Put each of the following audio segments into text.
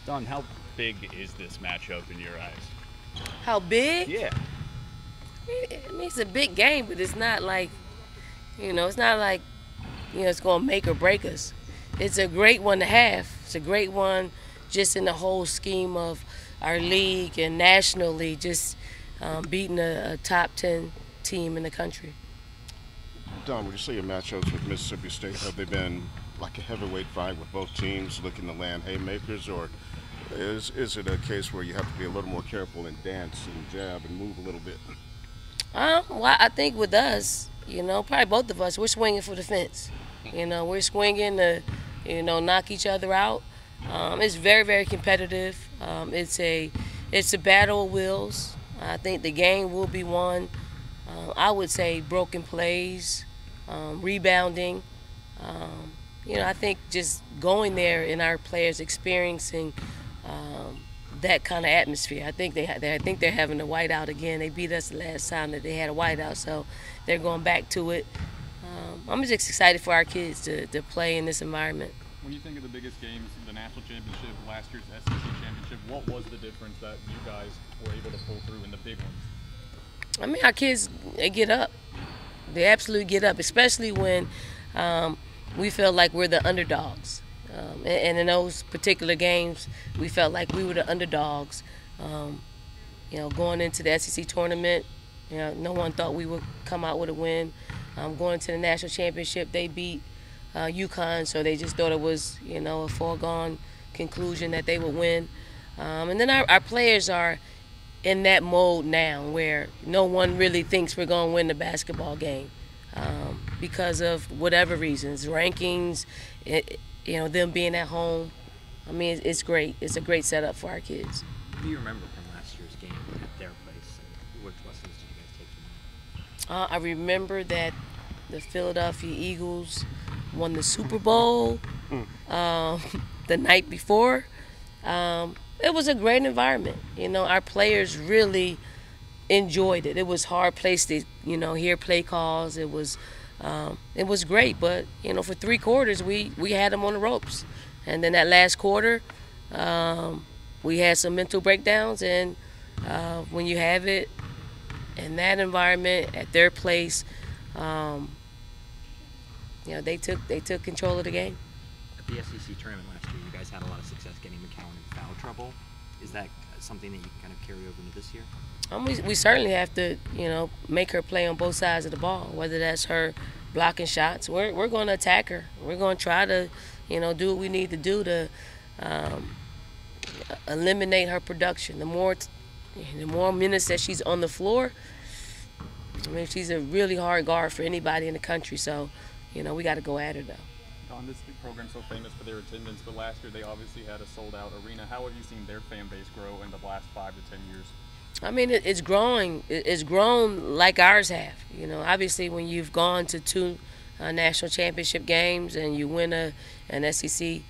Don, how big is this matchup in your eyes? How big? Yeah. I mean, it's a big game, but it's not like, it's not like, it's going to make or break us. It's a great one to have. It's a great one just in the whole scheme of our league and nationally, just beating a top 10 team in the country. Don, would you say your matchups with Mississippi State, have they been like a heavyweight fight with both teams looking to land haymakers, or is it a case where you have to be a little more careful and dance and jab and move a little bit? Well, I think with us, probably both of us, we're swinging for the fence. We're swinging to, knock each other out. It's very, very competitive. It's a battle of wills. I think the game will be won. I would say broken plays, rebounding. I think just going there and our players experiencing that kind of atmosphere. I think I think they're having a whiteout again. They beat us the last time that they had a whiteout, so they're going back to it. I'm just excited for our kids to play in this environment. When you think of the biggest games, the national championship, last year's SEC championship, what was the difference that you guys were able to pull through in the big ones? I mean, our kids, they get up. They absolutely get up, especially when we feel like we're the underdogs. And in those particular games, we felt like we were the underdogs. Going into the SEC tournament, no one thought we would come out with a win. Going into the national championship, they beat UConn, so they just thought it was, a foregone conclusion that they would win. And then our players are in that mode now where no one really thinks we're going to win the basketball game because of whatever reasons, rankings, them being at home. I mean, it's great. It's a great setup for our kids. What do you remember from last year's game at their place, and what lessons did you guys take from that? I remember that the Philadelphia Eagles won the Super Bowl the night before. It was a great environment. Our players really enjoyed it. It was a hard place to, hear play calls. It was great, but for 3 quarters we had them on the ropes, and then that last quarter we had some mental breakdowns. And when you have it in that environment at their place, they took control of the game. At the SEC tournament last year, you guys had a lot of success getting McCowan in foul trouble. Is that something that you can kind of carry over into this year? We certainly have to, make her play on both sides of the ball, whether that's her blocking shots. We're going to attack her. We're going to try to, do what we need to do to eliminate her production. The more minutes that she's on the floor, I mean, she's a really hard guard for anybody in the country. So, we got to go at her, though. Don, this program's so famous for their attendance, but last year they obviously had a sold-out arena. How have you seen their fan base grow in the last 5 to 10 years? I mean, it's growing. It's grown like ours have. Obviously, when you've gone to 2 national championship games and you win an SEC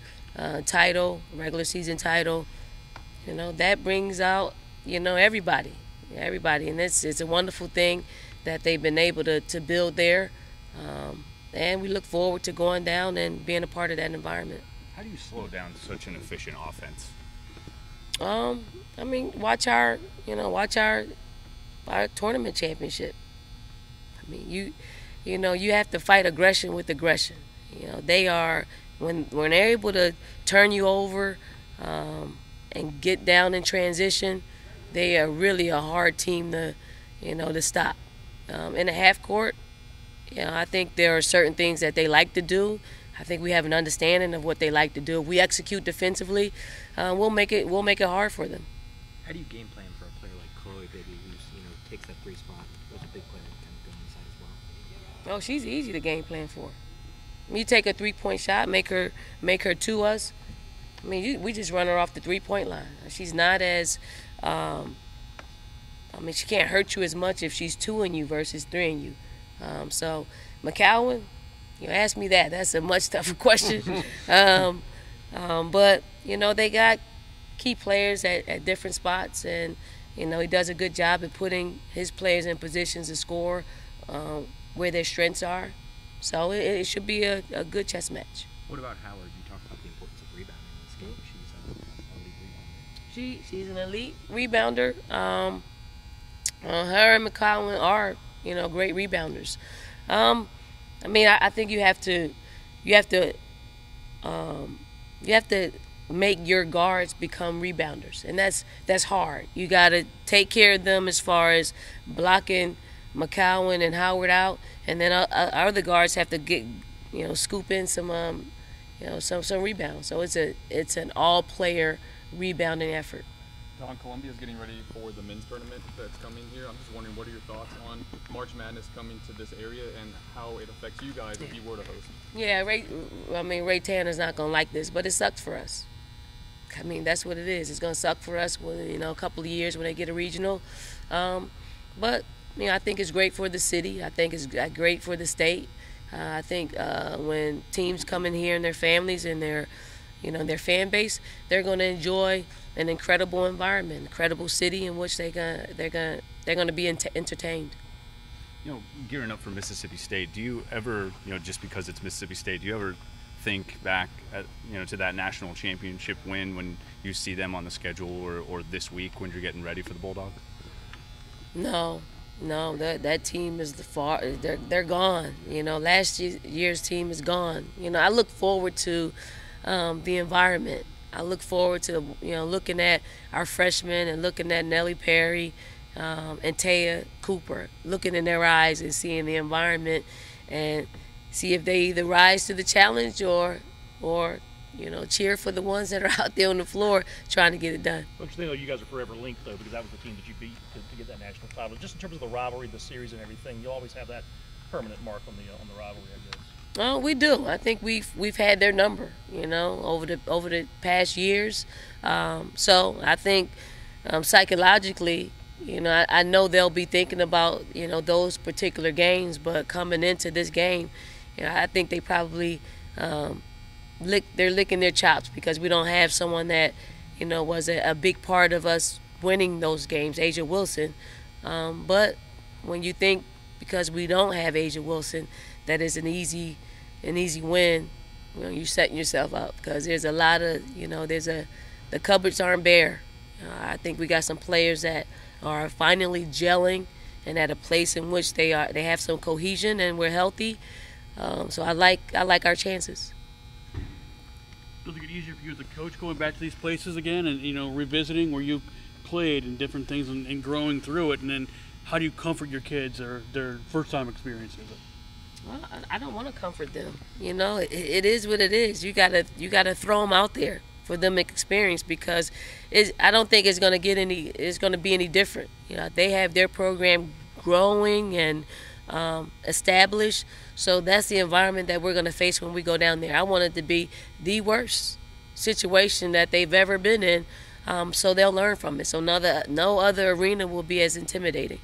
title, regular season title, that brings out, everybody, and it's a wonderful thing that they've been able to build there. And we look forward to going down and being a part of that environment. How do you slow down such an efficient offense? I mean, watch our tournament championship. I mean, you have to fight aggression with aggression. They are, when they're able to turn you over and get down in transition, they are really a hard team to stop. In the half court, I think there are certain things that they like to do. I think we have an understanding of what they like to do. If we execute defensively, we'll make it hard for them. How do you game plan for a player like Chloe, baby, who's takes that 3 spot? Was a big player that kind of go inside as well. Oh, she's easy to game plan for. You take a 3-point shot, make her to us. I mean, we just run her off the 3-point line. She's not as, she can't hurt you as much if she's 2-ing you versus 3-ing you. So McCowan, ask me that. That's a much tougher question. But they got key players at different spots, and he does a good job at putting his players in positions to score where their strengths are. So it should be a good chess match. What about Howard? You talked about the importance of rebounding in this game. She's a lead She's an elite rebounder. Her and McCollum are, great rebounders. I mean, I think you have to you have to make your guards become rebounders, and that's hard. You got to take care of them as far as blocking McCowan and Howard out, and then our other guards have to get, scoop in some some rebounds. So it's an all-player rebounding effort. Don, Columbia is getting ready for the men's tournament that's coming here. I'm just wondering, what are your thoughts on March Madness coming to this area and how it affects you guys if you were to host? Yeah, Ray Tanner's not going to like this, but it sucks for us. I mean, that's what it is. It's going to suck for us when, a couple of years when they get a regional. But, I think it's great for the city. I think it's great for the state. I think when teams come in here and their families and their fan base, they're going to enjoy an incredible environment, incredible city in which they're gonna be entertained. Gearing up for Mississippi State, do you ever, just because it's Mississippi State, do you ever think back at, to that national championship win when you see them on the schedule, or this week when you're getting ready for the Bulldogs? No, that team is they're gone. Last year's team is gone. I look forward to the environment. I look forward to looking at our freshmen and looking at Nellie Perry and Taya Cooper, looking in their eyes and seeing the environment, and see if they either rise to the challenge or cheer for the ones that are out there on the floor trying to get it done. Don't you think you guys are forever linked, though, because that was the team that you beat to get that national title? Just in terms of the rivalry, the series, and everything, you'll always have that permanent mark on the rivalry, I guess. Oh, we do. I think we've had their number, over the past years. So I think psychologically, I know they'll be thinking about those particular games, but coming into this game, I think they probably they're licking their chops because we don't have someone that was a big part of us winning those games, Asia Wilson. But when you think, because we don't have Asia Wilson, that is an easy win, you're setting yourself up, because there's a lot of, the cupboards aren't bare. I think we got some players that are finally gelling and at a place in which they have some cohesion and we're healthy. So I like our chances. Does it get easier for you as a coach going back to these places again and revisiting where you played and different things and growing through it, and then how do you comfort your kids or their first time experiences? Well, I don't want to comfort them. It is what it is. You gotta throw them out there for them to experience, because I don't think it's gonna be any different. They have their program growing and established, so that's the environment that we're gonna face when we go down there. I want it to be the worst situation that they've ever been in, so they'll learn from it. So no other arena will be as intimidating.